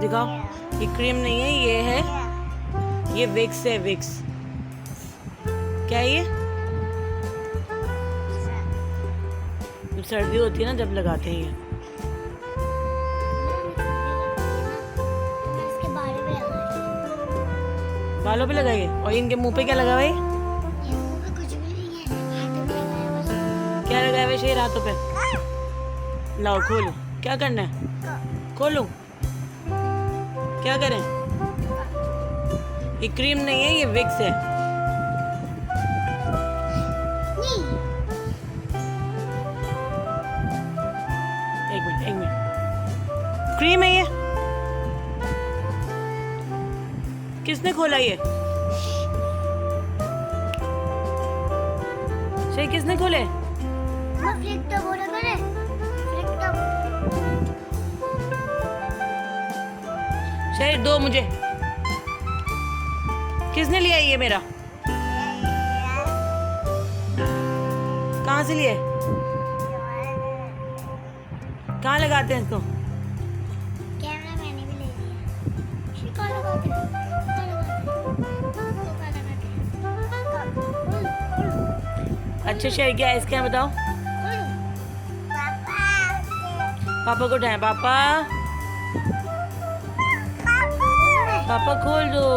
दिखाओ। ये क्रीम नहीं है, ये है, ये विक्स है, विक्स। क्या है ये? सर्दी होती है ना जब लगाते हैं ये। बालों पे लगाइए। और इनके मुंह पे क्या लगा हुआ है? क्या लगाया हुआ है शेर हाथों पे? लाओ खोलो। क्या करना है? खोलो। क्या करें? ये क्रीम नहीं है, ये विक्स है। एक मिनट। क्रीम है ये। किसने खोला ये? शेर किसने खोले? शेर दो मुझे। किसने लिया ये मेरा? कहाँ से लिए? कहाँ लगाते हैं इसको? कैमरा मैंने भी ले लिया। कहाँ लगाते हैं? अच्छा शेर क्या है इसका बताओ। पापा को उठाए। पापा, पापा खोल दो।